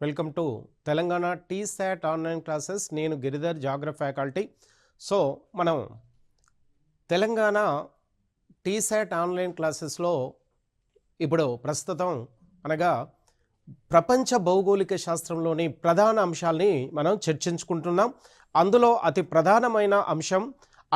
Welcome to Telangana T-SAT online classes. నేను Giridhar, geography faculty. So మనం Telangana T-SAT online క్లాసెస్లో ఇప్పుడు ప్రస్తుతం అనగా ప్రపంచ భౌగోళిక శాస్త్రంలోని ప్రధాన అంశాలని మనం చర్చించుకుంటున్నాం. అందులో అతి ప్రధానమైన అంశం,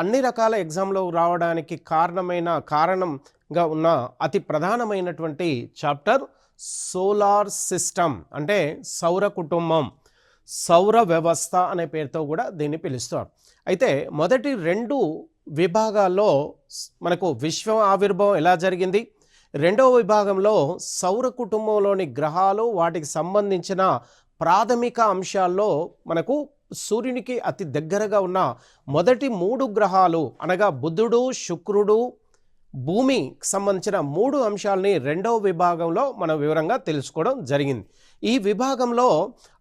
అన్ని రకాల ఎగ్జామ్లో రావడానికి కారణంగా ఉన్న అతి ప్రధానమైనటువంటి చాప్టర్ సోలార్ సిస్టమ్, అంటే సౌర కుటుంబం, సౌర వ్యవస్థ అనే పేరుతో కూడా దీన్ని పిలుస్తారు. అయితే మొదటి రెండు విభాగాల్లో మనకు విశ్వ ఆవిర్భావం ఎలా జరిగింది, రెండవ విభాగంలో సౌర కుటుంబంలోని గ్రహాలు, వాటికి సంబంధించిన ప్రాథమిక అంశాల్లో మనకు సూర్యునికి అతి దగ్గరగా ఉన్న మొదటి మూడు గ్రహాలు అనగా బుధుడు, శుక్రుడు, భూమికి సంబంధించిన మూడు అంశాలని రెండవ విభాగంలో మనం వివరంగా తెలుసుకోవడం జరిగింది. ఈ విభాగంలో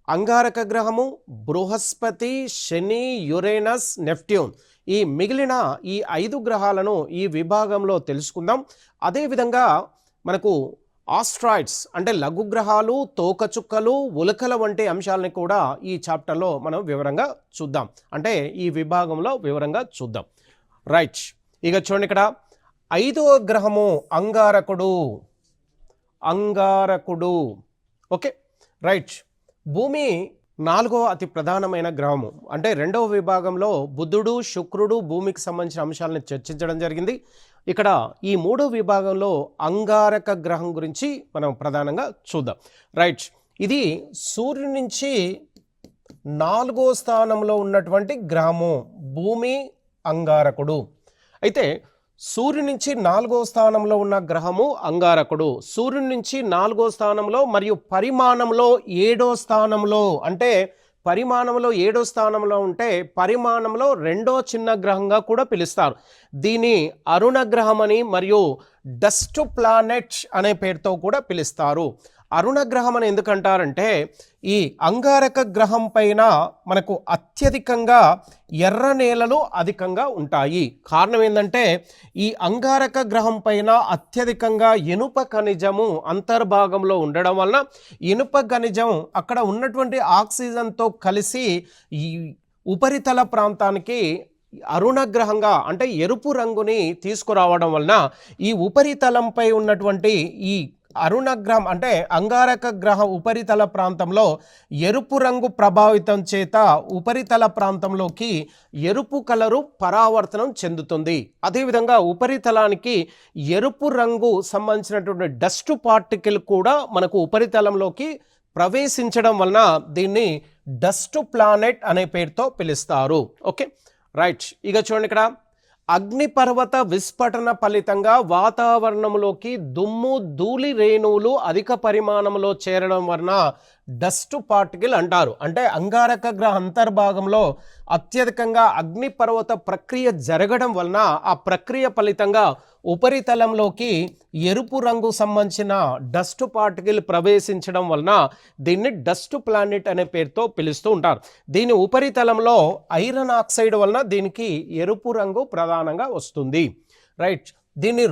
అంగారక గ్రహము, బృహస్పతి, శని, యురేనస్, నెప్ట్యూన్, ఈ మిగిలిన ఈ 5 గ్రహాలను ఈ విభాగంలో తెలుసుకుందాం. అదేవిధంగా మనకు ఆస్ట్రాయిడ్స్ అంటే లఘు గ్రహాలు, తోకచుక్కలు, ఉల్కల వంటి అంశాలని కూడా ఈ చాప్టర్లో మనం వివరంగా చూద్దాం, అంటే ఈ విభాగంలో వివరంగా చూద్దాం. రైట్, ఇక చూడండి, ఇక్కడ 5వ గ్రహము అంగారకుడు. Okay, right. భూమి 4వ అతి ప్రధానమైన గ్రహము, అంటే రెండవ విభాగంలో బుధుడు, శుక్రుడు, భూమికి సంబంధించిన అంశాలను చర్చించడం జరిగింది. ఇక్కడ ఈ 3వ విభాగంలో అంగారక గ్రహం గురించి మనం ప్రధానంగా చూద్దాం. రైట్, ఇది సూర్యుని నుంచి 4వ స్థానంలో ఉన్నటువంటి గ్రహము భూమి అంగారకుడు. అయితే సూర్యుని నుంచి 4వ స్థానంలో ఉన్న గ్రహము అంగారకుడు, సూర్యుని నుంచి 4వ స్థానంలో మరియు పరిమాణంలో 7వ స్థానంలో, అంటే పరిమాణంలో 7వ స్థానంలో ఉంటే పరిమాణంలో 2వ చిన్న గ్రహంగా కూడా పిలుస్తారు. దీని అరుణ గ్రహం అని మరియు డస్ట్ ప్లానెట్ అనే పేరుతో కూడా పిలుస్తారు. అరుణ గ్రహం అని ఎందుకంటారంటే ఈ అంగారక గ్రహం పైన మనకు అత్యధికంగా ఎర్ర నేలలు అధికంగా ఉంటాయి. కారణం ఏంటంటే ఈ అంగారక గ్రహం పైన అత్యధికంగా ఇనుప ఖనిజము అంతర్భాగంలో ఉండడం వలన ఇనుప ఖనిజం అక్కడ ఉన్నటువంటి ఆక్సిజన్తో కలిసి ఈ ఉపరితల ప్రాంతానికి అరుణ గ్రహంగా, అంటే ఎరుపు రంగుని తీసుకురావడం వలన ఈ ఉపరితలంపై ఉన్నటువంటి ఈ అరుణ గ్రహం అంటే అంగారక గ్రహ ఉపరితల ప్రాంతంలో ఎరుపు రంగు ప్రభావితం చేత ఉపరితల ప్రాంతంలోకి ఎరుపు కలరు పరావర్తనం చెందుతుంది. అదేవిధంగా ఉపరితలానికి ఎరుపు రంగు సంబంధించినటువంటి డస్ట్ పార్టికల్ కూడా మనకు ఉపరితలంలోకి ప్రవేశించడం వలన దీన్ని డస్ట్ ప్లానెట్ అనే పేరుతో పిలుస్తారు. Okay, right. ఇక చూడండి, ఇక్కడ అగ్నిపర్వత విస్ఫోటన ఫలితంగా వాతావరణంలోకి దుమ్ము, ధూళి రేణువులు అధిక పరిమాణంలో చేరడం వలన డస్ట్ పార్టికల్ అంటారు. అంటే అంగారక గ్రహ అంతర్భాగంలో అత్యధికంగా అగ్నిపర్వత ప్రక్రియ జరగడం వలన ఆ ప్రక్రియ ఫలితంగా ఉపరితలంలోకి ఎరుపు రంగు సంబంధించిన డస్ట్ పార్టికల్ ప్రవేశించడం వలన దీన్ని డస్ట్ ప్లానెట్ అనే పేరుతో పిలుస్తూ ఉంటారు. దీని ఉపరితలంలో ఐరన్ ఆక్సైడ్ వలన దీనికి ఎరుపు రంగు ప్రధానంగా వస్తుంది. రైట్, దీన్ని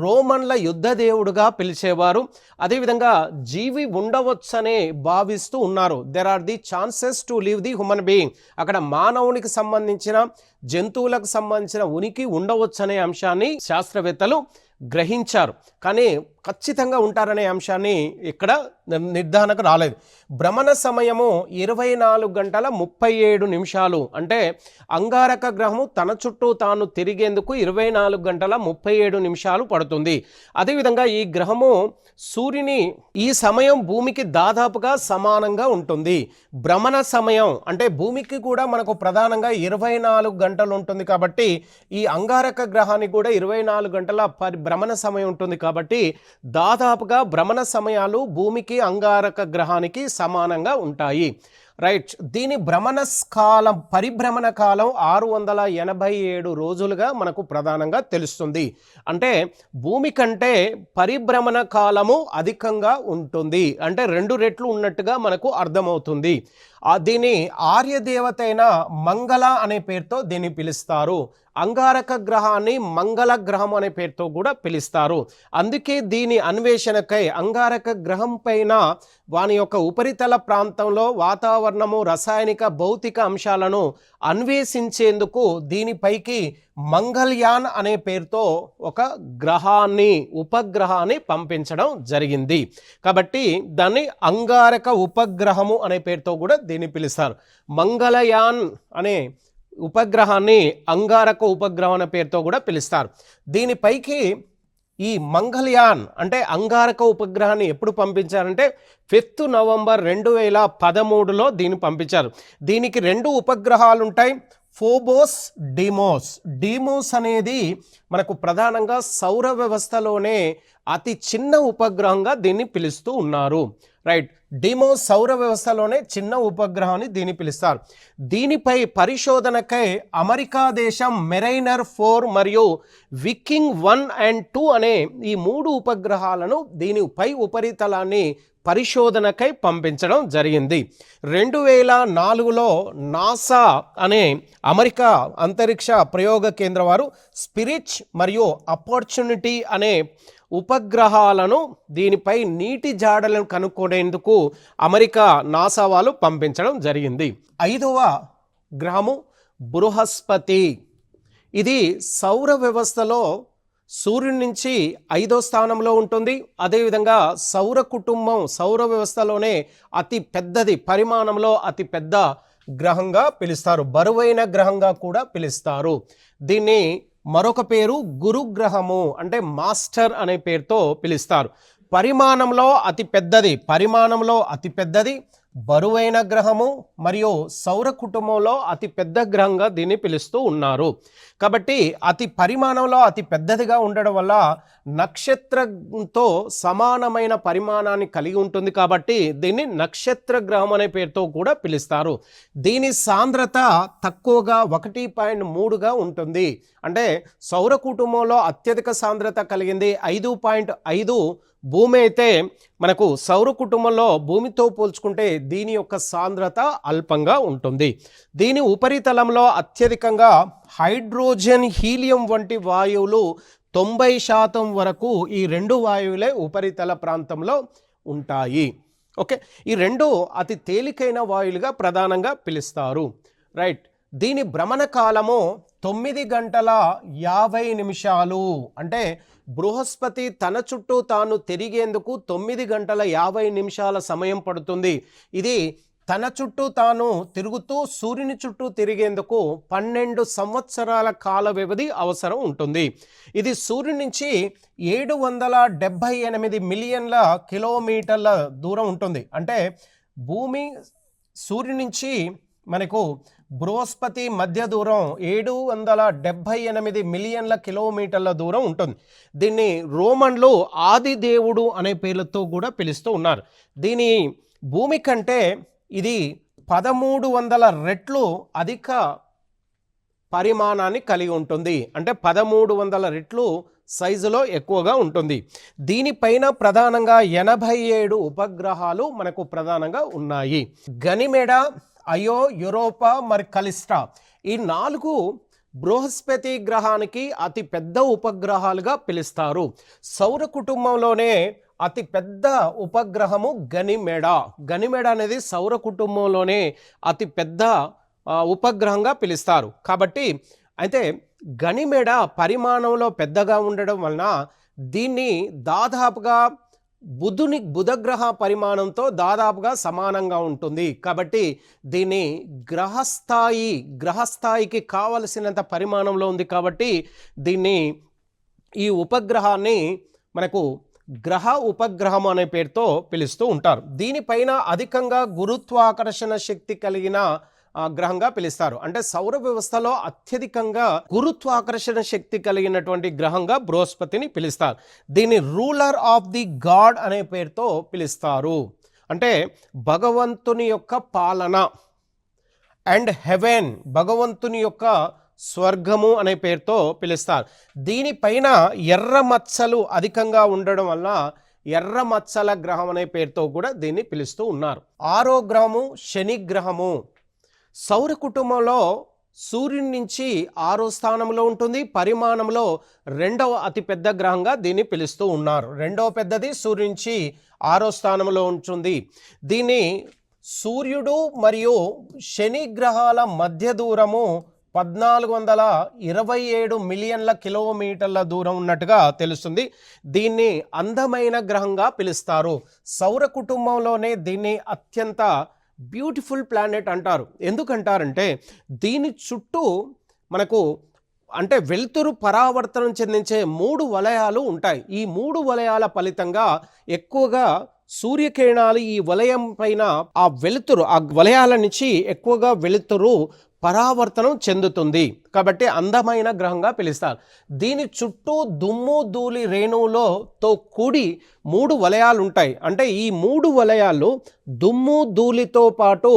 రోమన్ల యుద్ధ దేవుడుగా పిలిచేవారు. అదేవిధంగా జీవి ఉండవచ్చనే భావిస్తూ ఉన్నారు. There are the chances to live the human being, అక్కడ మానవునికి సంబంధించిన, జంతువులకు సంబంధించిన ఉనికి ఉండవచ్చనే అంశాన్ని శాస్త్రవేత్తలు గ్రహించారు. కానీ ఖచ్చితంగా ఉంటారనే అంశాన్ని ఇక్కడ నిర్ధారణకు రాలేదు. భ్రమణ సమయము 24 గంటల 37 నిమిషాలు, అంటే అంగారక గ్రహము తన చుట్టూ తాను తిరిగేందుకు 24 గంటల 37 నిమిషాలు పడుతుంది. అదేవిధంగా ఈ గ్రహము సూర్యుని ఈ సమయం భూమికి దాదాపుగా సమానంగా ఉంటుంది. భ్రమణ సమయం అంటే భూమికి కూడా మనకు ప్రధానంగా 24 గంటలు ఉంటుంది కాబట్టి ఈ అంగారక గ్రహానికి కూడా 24 గంటల భ్రమణ సమయం ఉంటుంది. కాబట్టి దాదాపుగా భ్రమణ సమయాలు భూమికి అంగారక గ్రహానికి సమానంగా ఉంటాయి. రైట్, దీని పరిభ్రమణ కాలం 687 రోజులుగా మనకు ప్రధానంగా తెలుస్తుంది. అంటే భూమి కంటే పరిభ్రమణ కాలము అధికంగా ఉంటుంది, అంటే 2 రెట్లు ఉన్నట్టుగా మనకు అర్థమవుతుంది. దీని ఆర్యదేవత అయిన మంగళ అనే పేరుతో దీన్ని పిలుస్తారు. అంగారక గ్రహాన్ని మంగళ గ్రహం అనే పేరుతో కూడా పిలుస్తారు. అందుకే దీని అన్వేషణకై అంగారక గ్రహం పైన వాని యొక్క ఉపరితల ప్రాంతంలో వాతావరణము, రసాయనిక, భౌతిక అంశాలను అన్వేషించేందుకు దీనిపైకి మంగళయాన్ అనే పేరుతో ఒక గ్రహాన్ని, ఉపగ్రహాన్ని పంపించడం జరిగింది. కాబట్టి దాన్ని అంగారక ఉపగ్రహము అనే పేరుతో కూడా దీన్ని పిలుస్తారు. మంగళయాన్ అనే ఉపగ్రహాన్ని అంగారక ఉపగ్రహం అనే పేరుతో కూడా పిలుస్తారు. దీనిపైకి ఈ మంగళయాన్ అంటే అంగారక ఉపగ్రహాన్ని ఎప్పుడు పంపించారంటే 5 నవంబర్ 2013లో దీన్ని పంపించారు. దీనికి 2 ఉపగ్రహాలు ఉంటాయి, ఫోబోస్, డీమోస్. డీమోస్ అనేది మనకు ప్రధానంగా సౌర వ్యవస్థలోనే అతి చిన్న ఉపగ్రహంగా దీన్ని పిలుస్తూ ఉన్నారు. రైట్, డీమోస్ సౌర వ్యవస్థలోనే చిన్న ఉపగ్రహాన్ని దీన్ని పిలుస్తారు. దీనిపై పరిశోధనకై అమెరికా దేశం మెరైనర్ 4 మరియు వికింగ్ 1 and 2 అనే ఈ 3 ఉపగ్రహాలను దీనిపై ఉపరితలాన్ని పరిశోధనకై పంపించడం జరిగింది. 2004లో నాసా అనే అమెరికా అంతరిక్ష ప్రయోగ కేంద్రం వారు స్పిరిట్ మరియు ఆపర్చునిటీ అనే ఉపగ్రహాలను దీనిపై నీటి జాడలను కనుక్కునేందుకు అమెరికా నాసా వాళ్ళు పంపించడం జరిగింది. 5వ గ్రహము బృహస్పతి. ఇది సౌర వ్యవస్థలో సూర్యుడి నుంచి 5వ స్థానంలో ఉంటుంది. అదేవిధంగా సౌర కుటుంబం, సౌర వ్యవస్థలోనే అతి పెద్దది, పరిమాణంలో అతి పెద్ద గ్రహంగా పిలుస్తారు. బరువైన గ్రహంగా కూడా పిలుస్తారు. దీన్ని మరొక పేరు గురుగ్రహము అంటే మాస్టర్ అనే పేరుతో పిలుస్తారు. పరిమాణంలో అతి పెద్దది, బరువైన గ్రహము మరియు సౌర కుటుంబంలో అతి పెద్ద గ్రహంగా దీన్ని పిలుస్తూ ఉన్నారు. కాబట్టి పరిమాణంలో అతి పెద్దదిగా ఉండడం వల్ల నక్షత్రంతో సమానమైన పరిమాణాన్ని కలిగి ఉంటుంది. కాబట్టి దీన్ని నక్షత్ర గ్రహం అనే పేరుతో కూడా పిలుస్తారు. దీని సాంద్రత తక్కువగా 1.3గా ఉంటుంది. అంటే సౌర కుటుంబంలో అత్యధిక సాంద్రత కలిగింది 5.5. భూమి అయితే మనకు సౌర కుటుంబంలో భూమితో పోల్చుకుంటే దీని యొక్క సాంద్రత అల్పంగా ఉంటుంది. దీని ఉపరితలంలో అత్యధికంగా హైడ్రోజన్, హీలియం వంటి వాయువులు 90% వరకు ఈ 2 వాయువులే ఉపరితల ప్రాంతంలో ఉంటాయి. ఓకే, ఈ 2 అతి తేలికైన వాయువులుగా ప్రధానంగా పిలుస్తారు. రైట్, దీని భ్రమణ కాలము 9 గంటల 50 నిమిషాలు. అంటే బృహస్పతి తన చుట్టూ తాను తిరిగేందుకు 9 గంటల 50 నిమిషాల సమయం పడుతుంది. ఇది తన చుట్టూ తాను తిరుగుతూ సూర్యుని చుట్టూ తిరిగేందుకు 12 సంవత్సరాల కాల వ్యవధి అవసరం ఉంటుంది. ఇది సూర్యుని నుంచి 778 మిలియన్ల కిలోమీటర్ల దూరం ఉంటుంది. అంటే భూమి సూర్యుని నుంచి మనకు బృహస్పతి మధ్య దూరం 778 మిలియన్ల కిలోమీటర్ల దూరం ఉంటుంది. దీన్ని రోమన్లు ఆది దేవుడు అనే పేర్లతో కూడా పిలుస్తూ ఉన్నారు. దీని భూమి కంటే ఇది 1300 రెట్లు అధిక పరిమాణాన్ని కలిగి ఉంటుంది. అంటే 1300 రెట్లు సైజులో ఎక్కువగా ఉంటుంది. దీనిపైన ప్రధానంగా 87 ఉపగ్రహాలు మనకు ప్రధానంగా ఉన్నాయి. గనిమెడ, అయో, యూరోపా మరి కలిస్టా ఈ 4 బృహస్పతి గ్రహానికి అతి పెద్ద ఉపగ్రహాలుగా పిలుస్తారు. సౌర కుటుంబంలోనే అతి పెద్ద ఉపగ్రహము గనిమెడ. గనిమెడ అనేది సౌర కుటుంబంలోనే అతి పెద్ద ఉపగ్రహంగా పిలుస్తారు. కాబట్టి అయితే గనిమెడ పరిమాణంలో పెద్దగా ఉండడం వలన దీన్ని దాదాపుగా బుధగ్రహ పరిమాణంతో దాదాపుగా సమానంగా ఉంటుంది. కాబట్టి దీన్ని గ్రహస్థాయికి కావలసినంత పరిమాణంలో ఉంది. కాబట్టి దీన్ని ఈ ఉపగ్రహాన్ని మనకు గ్రహ ఉపగ్రహం అనే పేరుతో పిలుస్తూ ఉంటారు. దీనిపైన అధికంగా గురుత్వాకర్షణ శక్తి కలిగిన గ్రహంగా పిలుస్తారు. అంటే సౌర వ్యవస్థలో అత్యధికంగా గురుత్వాకర్షణ శక్తి కలిగినటువంటి గ్రహంగా బృహస్పతిని పిలుస్తారు. దీన్ని రూలర్ ఆఫ్ ది గాడ్ అనే పేరుతో పిలుస్తారు. అంటే భగవంతుని యొక్క పాలన అండ్ హెవెన్, భగవంతుని యొక్క స్వర్గము అనే పేరుతో పిలుస్తారు. దీనిపైన ఎర్ర మచ్చలు అధికంగా ఉండడం వల్ల ఎర్ర మచ్చల గ్రహం అనే పేరుతో కూడా దీన్ని పిలుస్తూ ఉన్నారు. 6వ గ్రహము శని గ్రహము. సౌర కుటుంబంలో సూర్యుని నుంచి 6వ స్థానంలో ఉంటుంది. పరిమాణంలో 2వ అతిపెద్ద గ్రహంగా దీన్ని పిలుస్తూ ఉన్నారు. 2వ పెద్దది సూర్యుని నుంచి 6వ స్థానంలో ఉంటుంది. దీన్ని సూర్యుడు మరియు శని గ్రహాల మధ్య దూరము 1427 మిలియన్ల కిలోమీటర్ల దూరం ఉన్నట్టుగా తెలుస్తుంది. దీన్ని అందమైన గ్రహంగా పిలుస్తారు. సౌర కుటుంబంలోనే దీన్ని అత్యంత బ్యూటిఫుల్ ప్లానెట్ అంటారు. ఎందుకంటారంటే దీని చుట్టూ మనకు అంటే వెలుతురు పరావర్తనం చెందించే 3 వలయాలు ఉంటాయి. ఈ 3 వలయాల ఫలితంగా ఎక్కువగా సూర్యకిరణాలు ఈ వలయం పైన ఆ వెలుతురు ఆ వలయాల నుంచి ఎక్కువగా వెలుతురు పరావర్తనం చెందుతుంది. కాబట్టి అందమైన గ్రహంగా పిలుస్తారు. దీని చుట్టూ దుమ్ము ధూళి రేణువులతో కూడి 3 వలయాలు ఉంటాయి. అంటే ఈ 3 వలయాలు దుమ్ము ధూళితో పాటు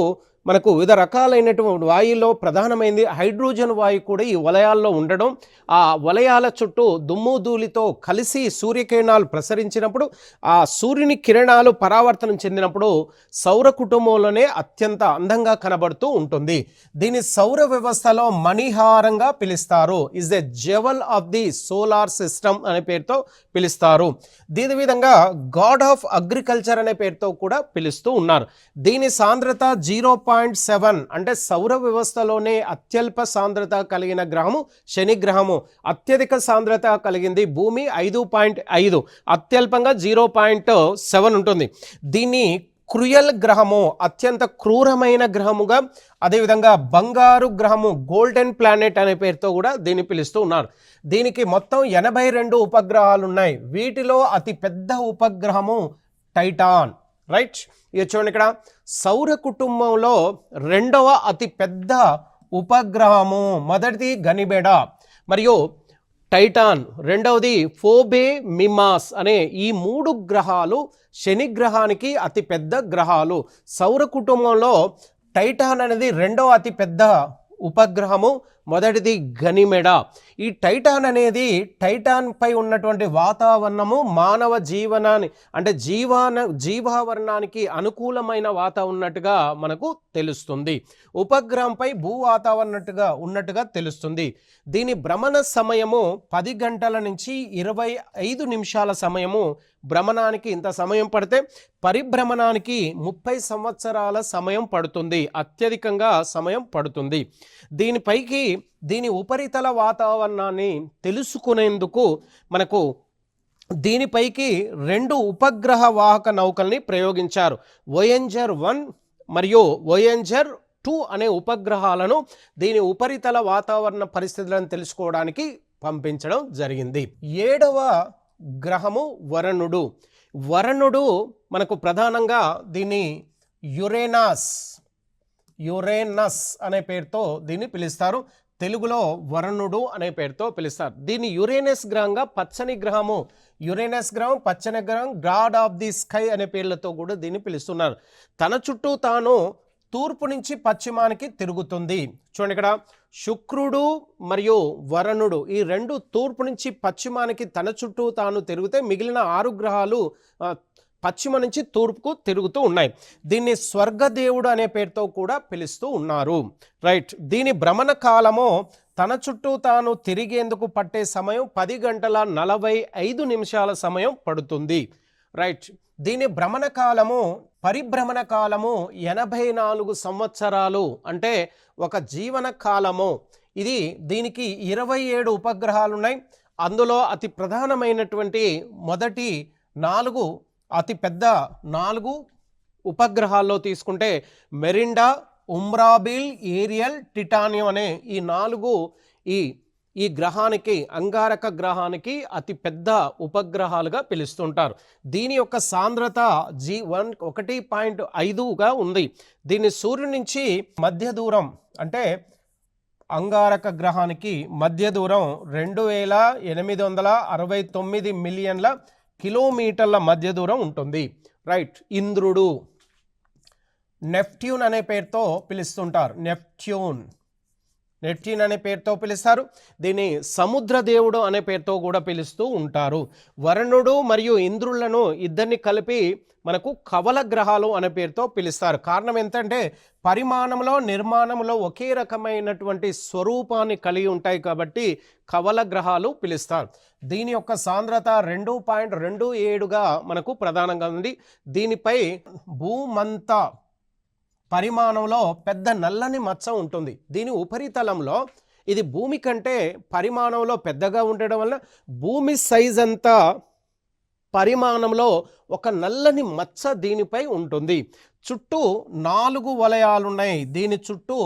మనకు వివిధ రకాలైనటువంటి వాయువులో ప్రధానమైనది హైడ్రోజన్ వాయువు కూడా ఈ వలయాల్లో ఉండడం, ఆ వలయాల చుట్టూ దుమ్ము ధూళితో కలిసి సూర్యకిరణాలు ప్రసరించినప్పుడు ఆ సూర్యుని కిరణాలు పరావర్తనం చెందినప్పుడు సౌర కుటుంబంలోనే అత్యంత అందంగా కనబడుతూ ఉంటుంది. దీని సౌర వ్యవస్థలో మణిహారంగా పిలుస్తారు. Is the jewel of the solar system అనే పేరుతో పిలుస్తారు. దీని విధంగా గాడ్ ఆఫ్ అగ్రికల్చర్ అనే పేరుతో కూడా పిలుస్తూ ఉన్నారు. దీని సాంద్రత 0.7 అంటే సౌర వ్యవస్థలోనే అత్యల్ప సాంద్రత కలిగిన గ్రహము శని గ్రహము. అత్యధిక సాంద్రత కలిగింది భూమి 5.5, అత్యల్పంగా 0.7 ఉంటుంది. దీన్ని క్రూయల్ గ్రహము, అత్యంత క్రూరమైన గ్రహముగా, అదేవిధంగా బంగారు గ్రహము, గోల్డెన్ ప్లానెట్ అనే పేరుతో కూడా దీన్ని పిలుస్తూ ఉన్నారు. దీనికి మొత్తం 82 ఉపగ్రహాలు ఉన్నాయి. వీటిలో అతి పెద్ద ఉపగ్రహము టైటాన్. రైట్, ఇక చూడండి, ఇక్కడ సౌర కుటుంబంలో 2వ అతి పెద్ద ఉపగ్రహము, మొదటిది గనిబెడ మరియు టైటాన్, 2వది ఫోబే మిమాస్ అనే ఈ 3 గ్రహాలు శని గ్రహానికి అతి పెద్ద గ్రహాలు. సౌర కుటుంబంలో టైటాన్ అనేది 2వ అతి పెద్ద ఉపగ్రహము, మొదటిది గనిమెడ. ఈ టైటాన్ అనేది టైటాన్ పై ఉన్నటువంటి వాతావరణము మానవ జీవనాన్ని అంటే జీవావరణానికి అనుకూలమైన వాతావరణం ఉన్నట్టుగా మనకు తెలుస్తుంది. ఉపగ్రహంపై భూ వాతావరణం ఉన్నట్టుగా తెలుస్తుంది. దీని భ్రమణ సమయము 10 గంటల నుంచి 25 నిమిషాల సమయము. భ్రమణానికి ఇంత సమయం పడితే పరిభ్రమణానికి 30 సంవత్సరాల సమయం పడుతుంది. అత్యధికంగా సమయం పడుతుంది. దీనిపైకి దీని ఉపరితల వాతావరణాన్ని తెలుసుకునేందుకు మనకు దీనిపైకి 2 ఉపగ్రహ వాహక నౌకల్ని ప్రయోగించారు. వోయేంజర్ 1 మరియు వోయేంజర్ 2 అనే ఉపగ్రహాలను దీని ఉపరితల వాతావరణ పరిస్థితులను తెలుసుకోవడానికి పంపించడం జరిగింది. 7వ గ్రహము వరుణుడు. వరుణుడు మనకు ప్రధానంగా దీన్ని యురేనస్ అనే పేరుతో దీన్ని పిలుస్తారు. తెలుగులో వరుణుడు అనే పేరుతో పిలుస్తారు. దీన్ని యురేనస్ గ్రహంగా, పచ్చని గ్రహము, యురేనస్ గ్రహం, పచ్చని గ్రహం, గాడ్ ఆఫ్ ది స్కై అనే పేర్లతో కూడా దీన్ని పిలుస్తున్నారు. తన చుట్టూ తాను తూర్పు నుంచి పశ్చిమానికి తిరుగుతుంది. చూడండి, ఇక్కడ శుక్రుడు మరియు వరుణుడు ఈ 2 తూర్పు నుంచి పశ్చిమానికి తన చుట్టూ తాను తిరిగితే మిగిలిన 6 గ్రహాలు పశ్చిమ నుంచి తూర్పుకు తిరుగుతూ ఉన్నాయి. దీన్ని స్వర్గదేవుడు అనే పేరుతో కూడా పిలుస్తూ ఉన్నారు. రైట్, దీని భ్రమణ కాలము తన చుట్టూ తాను తిరిగేందుకు పట్టే సమయం 10 గంటల 45 నిమిషాల సమయం పడుతుంది. రైట్, దీని భ్రమణ కాలము పరిభ్రమణ కాలము 84 సంవత్సరాలు అంటే ఒక జీవన కాలము. దీనికి 27 ఉపగ్రహాలు ఉన్నాయి. అందులో అతి ప్రధానమైనటువంటి మొదటి 4 అతి పెద్ద 4 ఉపగ్రహాల్లో తీసుకుంటే మెరిండా, ఉమ్రాబిల్, ఏరియల్, టిటానియం అనే ఈ 4 ఈ గ్రహానికి, అంగారక గ్రహానికి అతి పెద్ద ఉపగ్రహాలుగా పిలుస్తుంటారు. దీని యొక్క సాంద్రత 1.5గా ఉంది. దీన్ని సూర్యుడి నుంచి మధ్య దూరం అంటే అంగారక గ్రహానికి మధ్య దూరం 2869 మిలియన్ల కిలోమీటర్ల మధ్య దూరం ఉంటుంది. రైట్, ఇంద్రుడు నెప్ట్యూన్ అనే పేరుతో పిలుస్తుంటారు. నెప్ట్యూన్ నెప్ట్యూన్ అనే పేరుతో పిలుస్తారు. దీన్ని సముద్ర దేవుడు అనే పేరుతో కూడా పిలుస్తూ ఉంటారు. వరుణుడు మరియు ఇంద్రులను ఇద్దరిని కలిపి మనకు కవల గ్రహాలు అనే పేరుతో పిలుస్తారు. కారణం ఏంటంటే పరిమాణంలో నిర్మాణంలో ఒకే రకమైనటువంటి స్వరూపాన్ని కలిగి ఉంటాయి కాబట్టి కవల గ్రహాలు పిలుస్తారు. దీని యొక్క సాంద్రత 2.27గా మనకు ప్రధానంగా ఉంది. దీనిపై భూమంత పరిమాణంలో పెద్ద నల్లని మచ్చ ఉంటుంది. దీని ఉపరితలంలో ఇది భూమి కంటే పరిమాణంలో పెద్దగా ఉండడం వల్ల భూమి సైజ్ అంతా పరిమాణంలో ఒక నల్లని మచ్చ దీనిపై ఉంటుంది. చుట్టూ 4 వలయాలు ఉన్నాయి. దీని చుట్టూ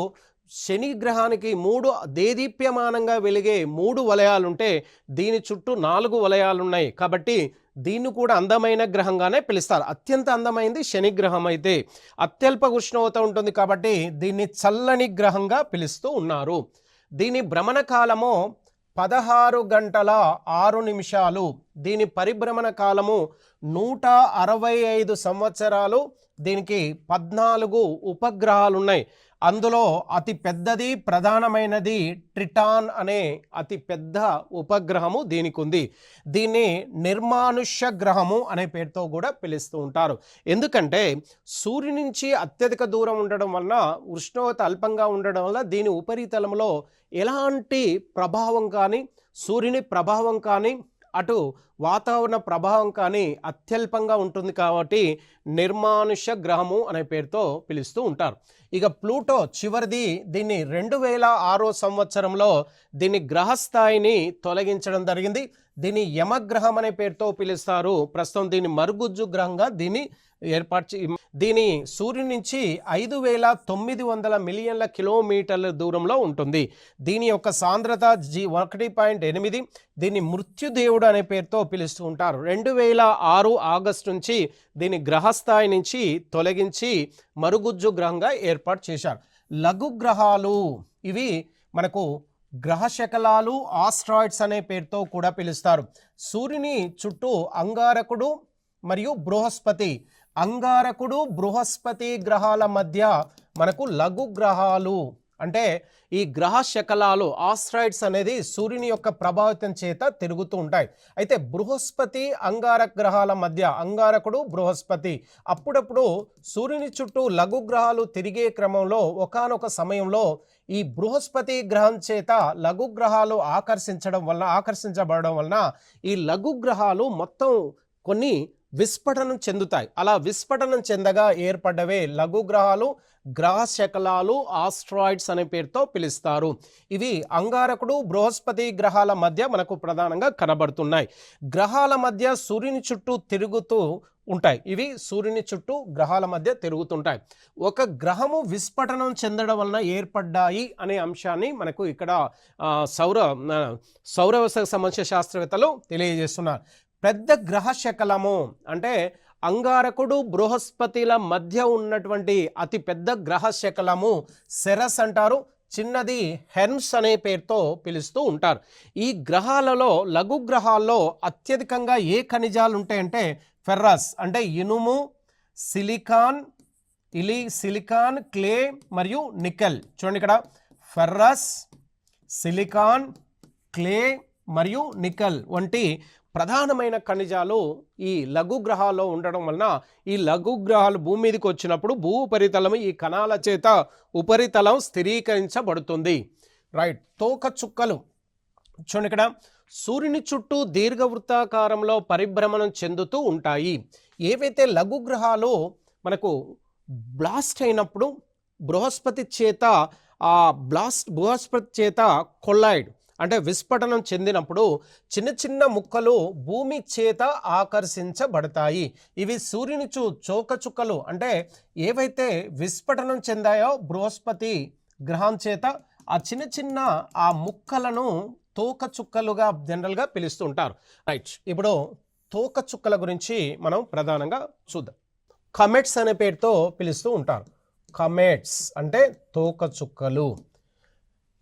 శని గ్రహానికి 3 దేదీప్యమానంగా వెలిగే 3 వలయాలు ఉంటే దీని చుట్టూ 4 వలయాలు ఉన్నాయి. కాబట్టి దీన్ని కూడా అందమైన గ్రహంగానే పిలుస్తారు. అత్యంత అందమైంది శని గ్రహం అయితే అత్యల్ప ఉష్ణోగ్రత ఉంటుంది కాబట్టి దీన్ని చల్లని గ్రహంగా పిలుస్తూ ఉన్నారు. దీని భ్రమణ కాలము 16 గంటల 6 నిమిషాలు. దీని పరిభ్రమణ కాలము 165 సంవత్సరాలు. దీనికి 14 ఉపగ్రహాలు ఉన్నాయి. అందులో అతి పెద్దది ప్రధానమైనది ట్రిటాన్ అనే అతి పెద్ద ఉపగ్రహము దీనికి ఉంది. దీన్ని నిర్మానుష్య గ్రహము అనే పేరుతో కూడా పిలుస్తూ ఉంటారు. ఎందుకంటే సూర్యుని నుంచి అత్యధిక దూరం ఉండడం వలన ఉష్ణోగ్రత అల్పంగా ఉండడం వల్ల దీని ఉపరితలంలో ఎలాంటి ప్రభావం కానీ సూర్యుని ప్రభావం కానీ అటు వాతావరణ ప్రభావం కానీ అత్యల్పంగా ఉంటుంది కాబట్టి నిర్మానుష్య గ్రహము అనే పేరుతో పిలుస్తూ ఉంటారు. ఇక ప్లూటో చివరిది. దీన్ని 2006 సంవత్సరంలో దీని గ్రహస్థాయిని తొలగించడం జరిగింది. దీన్ని యమగ్రహం అనే పేరుతో పిలుస్తారు. ప్రస్తుతం దీన్ని మరుగుజ్జు గ్రహంగా దీన్ని దీని సూర్యుని నుంచి 5,900 మిలియన్ల కిలోమీటర్ల దూరంలో ఉంటుంది. దీని యొక్క సాంద్రత 1.8. దీన్ని మృత్యుదేవుడు అనే పేరుతో పిలుస్తూ ఉంటారు. 2006 ఆగస్టు నుంచి దీని గ్రహస్థాయి నుంచి తొలగించి మరుగుజ్జు గ్రహంగా ఏర్పాటు చేశారు. లఘు గ్రహాలు ఇవి మనకు గ్రహ శకలాలు ఆస్ట్రాయిడ్స్ అనే పేరుతో కూడా పిలుస్తారు. సూర్యుని చుట్టూ అంగారకుడు మరియు బృహస్పతి అంగారకుడు బృహస్పతి గ్రహాల మధ్య మనకు లఘు గ్రహాలు అంటే ఈ గ్రహ శకలాలు ఆస్ట్రాయిడ్స్ అనేది సూర్యుని యొక్క ప్రభావితం చేత తిరుగుతూ ఉంటాయి. అయితే బృహస్పతి అంగారక గ్రహాల మధ్య అంగారకుడు బృహస్పతి అప్పుడప్పుడు సూర్యుని చుట్టూ లఘు గ్రహాలు తిరిగే క్రమంలో ఒకానొక సమయంలో ఈ బృహస్పతి గ్రహం చేత లఘు గ్రహాలు ఆకర్షించబడడం వలన ఈ లఘు గ్రహాలు మొత్తం కొన్ని విస్ఫటనం చెందుతాయి. అలా విస్ఫటనం చెందగా ఏర్పడ్డవే లఘు గ్రహాలు గ్రహ శకలాలు ఆస్ట్రాయిడ్స్ అనే పేరుతో పిలుస్తారు. ఇవి అంగారకుడు బృహస్పతి గ్రహాల మధ్య మనకు ప్రధానంగా కనబడుతున్నాయి. గ్రహాల మధ్య సూర్యుని చుట్టూ తిరుగుతూ ఉంటాయి. ఇవి సూర్యుని చుట్టూ గ్రహాల మధ్య తిరుగుతుంటాయి. ఒక గ్రహము విస్ఫటనం చెందడం వలన ఏర్పడ్డాయి అనే అంశాన్ని మనకు ఇక్కడ సౌర వ్యవస్థకు సంబంధించిన శాస్త్రవేత్తలు తెలియజేస్తున్నారు. పెద్ద గ్రహ శకలము అంటే అంగారకుడు బృహస్పతిల మధ్య ఉన్నటువంటి అతి పెద్ద గ్రహ శకలము సెరస్ అంటారు. చిన్నది హెర్మ్స్ అనే పేరుతో పిలుస్తూ ఉంటారు. ఈ గ్రహాలలో లఘు గ్రహాల్లో అత్యధికంగా ఏ ఖనిజాలు ఉంటాయంటే ఫెర్రస్ అంటే ఇనుము, సిలికాన్, క్లే మరియు నికెల్. చూడండి ఇక్కడ ఫెర్రస్, సిలికాన్, క్లే మరియు నికెల్ వంటి ప్రధానమైన ఖనిజాలు ఈ లఘు గ్రహాల్లో ఉండడం వలన ఈ లఘు గ్రహాలు భూమి మీదకి వచ్చినప్పుడు భూ ఉపరితలం ఈ కణాల చేత ఉపరితలం స్థిరీకరించబడుతుంది. రైట్. తోక చుక్కలు చూడండి ఇక్కడ సూర్యుని చుట్టూ దీర్ఘవృత్తాకారంలో పరిభ్రమణం చెందుతూ ఉంటాయి. ఏవైతే లఘు గ్రహాలు మనకు బ్లాస్ట్ అయినప్పుడు బృహస్పతి చేత కొల్లాయిడ్ అంటే విస్ఫటనం చెందినప్పుడు చిన్న చిన్న ముక్కలు భూమి చేత ఆకర్షించబడతాయి. ఇవి సూర్యుని చోకచుక్కలు అంటే ఏవైతే విస్ఫటనం చెందాయో బృహస్పతి గ్రహం చేత ఆ చిన్న చిన్న ఆ ముక్కలను తోకచుక్కలుగా జనరల్గా పిలుస్తూ ఉంటారు. రైట్. ఇప్పుడు తోకచుక్కల గురించి మనం ప్రధానంగా చూద్దాం. కమెట్స్ అనే పేరుతో పిలుస్తూ ఉంటారు. కమెట్స్ అంటే తోకచుక్కలు.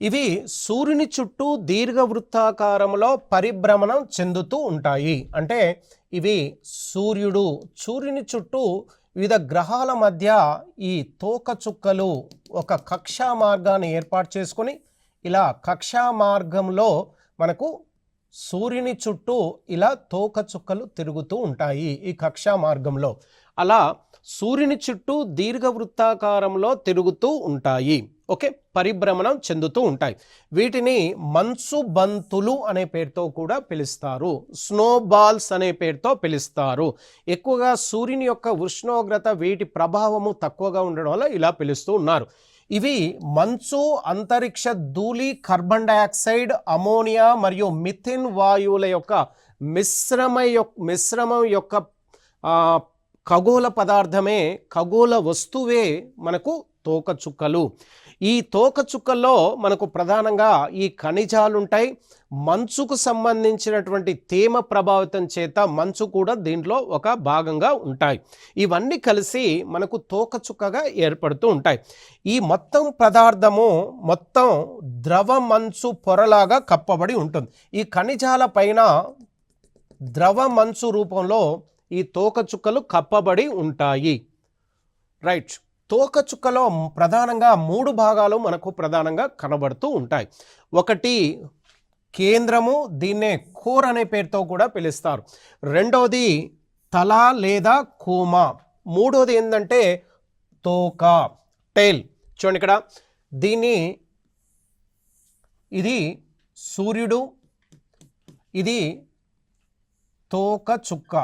ఇవి సూర్యుని చుట్టూ దీర్ఘవృత్తాకారంలో పరిభ్రమణం చెందుతూ ఉంటాయి. అంటే ఇవి సూర్యుని చుట్టూ వివిధ గ్రహాల మధ్య ఈ తోకచుక్కలు ఒక కక్షా మార్గాన్ని ఏర్పాటు చేసుకొని ఇలా కక్షా మార్గంలో మనకు సూర్యుని చుట్టూ ఇలా తోకచుక్కలు తిరుగుతూ ఉంటాయి ఈ కక్షా మార్గంలో. అలా సూర్యుని చుట్టూ దీర్ఘవృత్తాకారంలో తిరుగుతూ ఉంటాయి. ఓకే, పరిభ్రమణం చెందుతూ ఉంటాయి. వీటిని మంచు బంతులు అనే పేరుతో కూడా పిలుస్తారు, స్నోబాల్స్ అనే పేరుతో పిలుస్తారు. ఎక్కువగా సూర్యుని యొక్క ఉష్ణోగ్రత వీటి ప్రభావము తక్కువగా ఉండడం వల్ల ఇలా పిలుస్తూ ఉన్నారు. ఇవి మంచు, అంతరిక్ష ధూళి, కార్బన్ డయాక్సైడ్, అమోనియా మరియు మిథేన్ వాయువుల యొక్క మిశ్రమం యొక్క ఖగోళ పదార్థమే, ఖగోళ వస్తువే మనకు తోకచుక్కలు. ఈ తోకచుక్కల్లో మనకు ప్రధానంగా ఈ ఖనిజాలు ఉంటాయి. మంచుకు సంబంధించినటువంటి తేమ ప్రభావితం చేత మంచు కూడా దీంట్లో ఒక భాగంగా ఉంటాయి. ఇవన్నీ కలిసి మనకు తోకచుక్కగా ఏర్పడుతూ ఉంటాయి. ఈ మొత్తం పదార్థము మొత్తం ద్రవ మంచు పొరలాగా కప్పబడి ఉంటుంది. ఈ ఖనిజాల పైన ద్రవ మంచు రూపంలో ఈ తోకచుక్కలు కప్పబడి ఉంటాయి. రైట్, తోకచుక్కలో ప్రధానంగా 3 భాగాలు మనకు ప్రధానంగా కనబడుతూ ఉంటాయి. ఒకటి కేంద్రము, దీన్నే కోర్ అనే పేరుతో కూడా పిలుస్తారు. రెండోది తల లేదా కోమ. మూడోది ఏంటంటే తోక, టైల్. చూడండి ఇక్కడ, ఇది సూర్యుడు, ఇది తోకచుక్క.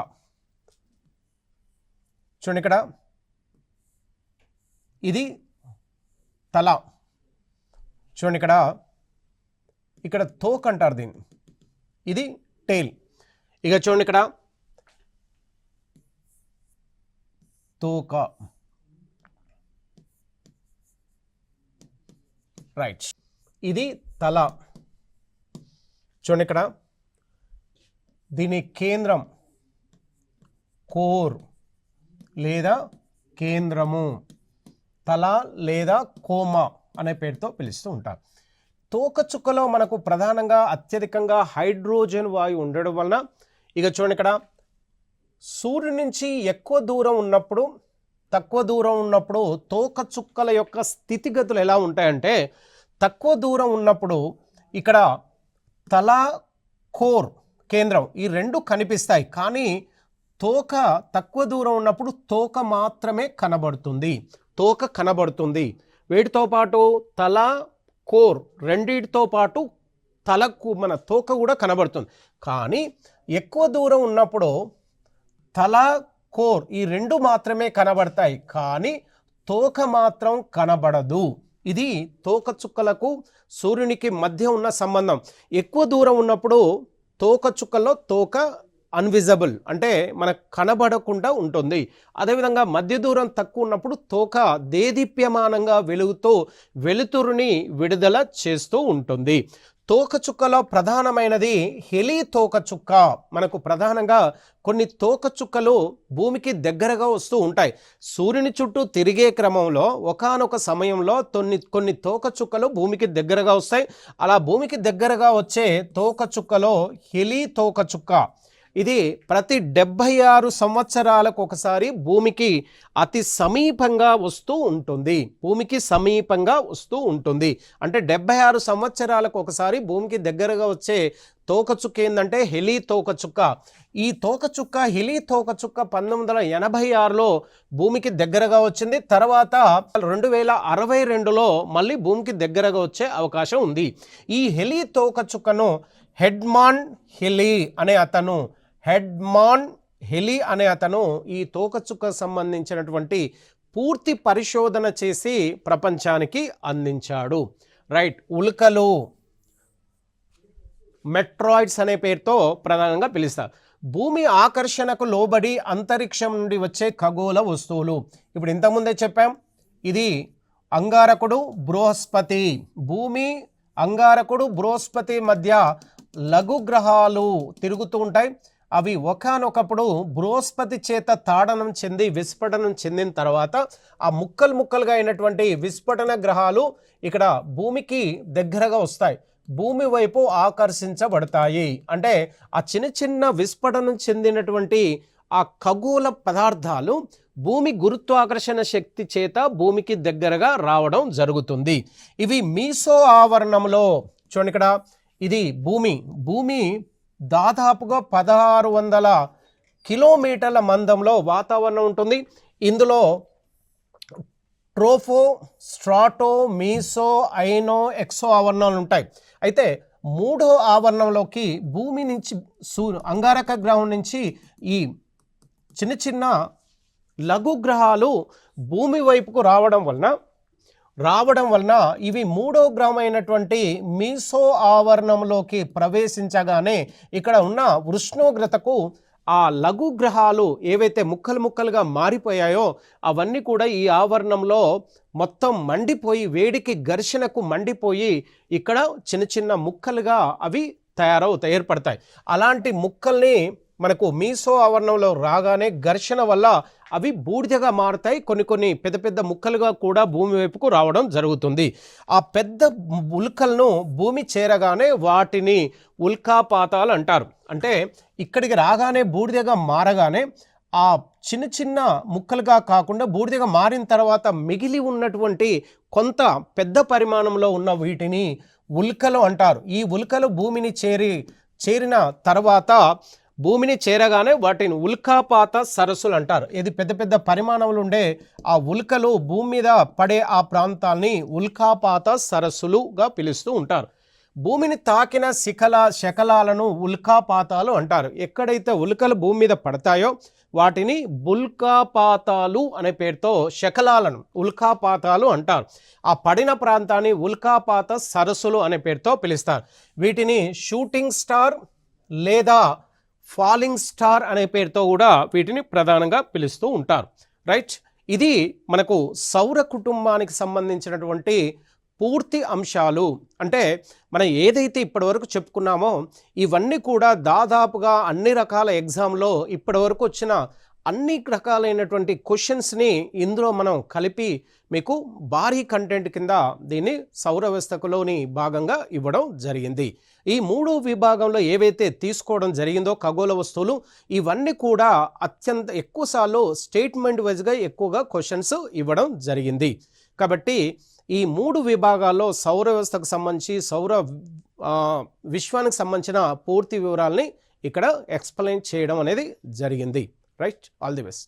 చూడండి ఇక్కడ, ఇది తల. చూడండి ఇక్కడ తోక అంటారు దీన్ని, ఇది టైల్. ఇక చూడండి ఇక్కడ తోక. రైట్, ఇది తల. చూడండి ఇక్కడ, దీని కేంద్రం, కోర్ లేదా కేంద్రము, తల లేదా కోమ అనే పేరుతో పిలుస్తూ ఉంటారు. తోకచుక్కలో మనకు ప్రధానంగా అత్యధికంగా హైడ్రోజన్ వాయువు ఉండడం వలన, ఇక చూడండి ఇక్కడ, సూర్యుడి నుంచి ఎక్కువ దూరం ఉన్నప్పుడు, తక్కువ దూరం ఉన్నప్పుడు తోకచుక్కల యొక్క స్థితిగతులు ఎలా ఉంటాయంటే, తక్కువ దూరం ఉన్నప్పుడు ఇక్కడ తల, కోర్, కేంద్రం ఈ రెండు కనిపిస్తాయి. కానీ తోక తక్కువ దూరం ఉన్నప్పుడు తోక మాత్రమే కనబడుతుంది, తోక కనబడుతుంది. వీటితో పాటు తల, కోర్ రెండిటితో పాటు తలకు మన తోక కూడా కనబడుతుంది. కానీ ఎక్కువ దూరం ఉన్నప్పుడు తల, కోర్ ఈ రెండు మాత్రమే కనబడతాయి, కానీ తోక మాత్రం కనబడదు. ఇది తోకచుక్కలకు సూర్యునికి మధ్య ఉన్న సంబంధం. ఎక్కువ దూరం ఉన్నప్పుడు తోకచుక్కల్లో తోక అన్విజిబుల్, అంటే మనకు కనబడకుండా ఉంటుంది. అదేవిధంగా మధ్య దూరం తక్కువ ఉన్నప్పుడు తోక దేదీప్యమానంగా వెలుగుతూ వెలుతురుని విడుదల చేస్తూ ఉంటుంది. తోకచుక్కలో ప్రధానమైనది హెలీ తోకచుక్క. మనకు ప్రధానంగా కొన్ని తోకచుక్కలు భూమికి దగ్గరగా వస్తూ ఉంటాయి. సూర్యుని చుట్టూ తిరిగే క్రమంలో ఒకానొక సమయంలో కొన్ని తోకచుక్కలు భూమికి దగ్గరగా వస్తాయి. అలా భూమికి దగ్గరగా వచ్చే తోకచుక్కలో హెలీ తోకచుక్క, ఇది ప్రతి 76 సంవత్సరాలకు ఒకసారి భూమికి అతి సమీపంగా వస్తూ ఉంటుంది. భూమికి సమీపంగా వస్తూ ఉంటుంది అంటే 76 సంవత్సరాలకు ఒకసారి భూమికి దగ్గరగా వచ్చే తోకచుక్క ఏంటంటే హెలీ తోకచుక్క. ఈ తోకచుక్క, హెలీ తోకచుక్క 1986లో భూమికి దగ్గరగా వచ్చింది. తర్వాత 2062లో మళ్ళీ భూమికి దగ్గరగా వచ్చే అవకాశం ఉంది. ఈ హెలీ తోకచుక్కను ఎడ్మండ్ హెలీ అనే అతను ఈ తోకచుక్కకు సంబంధించినటువంటి పూర్తి పరిశోధన చేసి ప్రపంచానికి అందించాడు. రైట్, ఉల్కలు, మెట్రాయిడ్స్ అనే పేరుతో ప్రధానంగా పిలుస్తారు. భూమి ఆకర్షణకు లోబడి అంతరిక్షం నుండి వచ్చే ఖగోళ వస్తువులు. ఇప్పుడు ఇంతకుముందే చెప్పాం, ఇది అంగారకుడు, బృహస్పతి. భూమి, అంగారకుడు, బృహస్పతి మధ్య లఘు గ్రహాలు తిరుగుతూ ఉంటాయి. అవి ఒకానొకప్పుడు బృహస్పతి చేత తాడనం చెంది విస్ఫోటనం చెందిన తర్వాత ఆ ముక్కలుగా అయినటువంటి విస్ఫోటన గ్రహాలు ఇక్కడ భూమికి దగ్గరగా వస్తాయి, భూమి వైపు ఆకర్షించబడతాయి. అంటే ఆ చిన్న విస్ఫోటనం చెందినటువంటి ఆ ఖగోళ పదార్థాలు భూమి గురుత్వాకర్షణ శక్తి చేత భూమికి దగ్గరగా రావడం జరుగుతుంది. ఇవి మీసో ఆవరణంలో చూడండి, ఇక్కడ ఇది భూమి దాదాపుగా 1600 కిలోమీటర్ల మందంలో వాతావరణం ఉంటుంది. ఇందులో ట్రోఫో, స్ట్రాటో, మీసో, ఐనో, ఎక్సో ఆవరణాలు ఉంటాయి. అయితే మూడో ఆవరణంలోకి భూమి నుంచి అంగారక గ్రహం నుంచి ఈ చిన్న చిన్న లఘు గ్రహాలు భూమి వైపుకు రావడం వలన ఇవి మూడో గ్రహం అయినటువంటి మీసో ఆవరణంలోకి ప్రవేశించగానే ఇక్కడ ఉన్న ఉష్ణోగ్రతకు ఆ లఘు గ్రహాలు ఏవైతే ముక్కలుగా మారిపోయాయో అవన్నీ కూడా ఈ ఆవరణంలో మొత్తం మండిపోయి వేడికి ఘర్షణకు మండిపోయి ఇక్కడ చిన్న చిన్న ముక్కలుగా అవి ఏర్పడతాయి. అలాంటి ముక్కల్ని మనకు మీసో ఆవరణంలో రాగానే ఘర్షణ వల్ల అవి బూడిదగా మారుతాయి. కొన్ని పెద్ద ముక్కలుగా కూడా భూమి వైపుకు రావడం జరుగుతుంది. ఆ పెద్ద ఉల్కలను భూమి చేరగానే వాటిని ఉల్కాపాతాలు అంటారు. అంటే ఇక్కడికి రాగానే బూడిదగా మారగానే ఆ చిన్న ముక్కలుగా కాకుండా బూడిదగా మారిన తర్వాత మిగిలి ఉన్నటువంటి కొంత పెద్ద పరిమాణంలో ఉన్న వీటిని ఉల్కలు అంటారు. ఈ ఉల్కలు భూమిని చేరిన తర్వాత భూమిని చేరగానే వాటిని ఉల్కాపాత సరస్సులు అంటారు. ఇది పెద్ద పరిమాణంలో ఉండే ఆ ఉల్కలు భూమి మీద పడే ఆ ప్రాంతాల్ని ఉల్కాపాత సరస్సులుగా పిలుస్తూ ఉంటారు. భూమిని తాకిన శకలాలను ఉల్కాపాతాలు అంటారు. ఎక్కడైతే ఉల్కలు భూమి మీద పడతాయో వాటిని ఉల్కాపాతాలు అనే పేరుతో శకలాలను ఉల్కాపాతాలు అంటారు. ఆ పడిన ప్రాంతాన్ని ఉల్కాపాత సరస్సులు అనే పేరుతో పిలుస్తారు. వీటిని షూటింగ్ స్టార్ లేదా ఫాలింగ్ స్టార్ అనే పేరుతో కూడా వీటిని ప్రధానంగా పిలుస్తూ ఉంటారు. రైట్, ఇది మనకు సౌర కుటుంబానికి సంబంధించినటువంటి పూర్తి అంశాలు. అంటే మనం ఏదైతే ఇప్పటివరకు చెప్పుకున్నామో ఇవన్నీ కూడా దాదాపుగా అన్ని రకాల ఎగ్జామ్లో ఇప్పటివరకు వచ్చిన అన్ని రకాలైనటువంటి క్వశ్చన్స్ని ఇందులో మనం కలిపి మీకు భారీ కంటెంట్ కింద దీన్ని సౌర వ్యవస్థలోని భాగంగా ఇవ్వడం జరిగింది. ఈ 3 విభాగంలో ఏవైతే తీసుకోవడం జరిగిందో ఖగోళ వస్తువులు ఇవన్నీ కూడా అత్యంత ఎక్కువసార్లు స్టేట్మెంట్ వైజ్గా ఎక్కువగా క్వశ్చన్స్ ఇవ్వడం జరిగింది. కాబట్టి ఈ 3 విభాగాల్లో సౌర వ్యవస్థకు సంబంధించి విశ్వానికి సంబంధించిన పూర్తి వివరాలని ఇక్కడ ఎక్స్ప్లెయిన్ చేయడం అనేది జరిగింది. Right, all the best.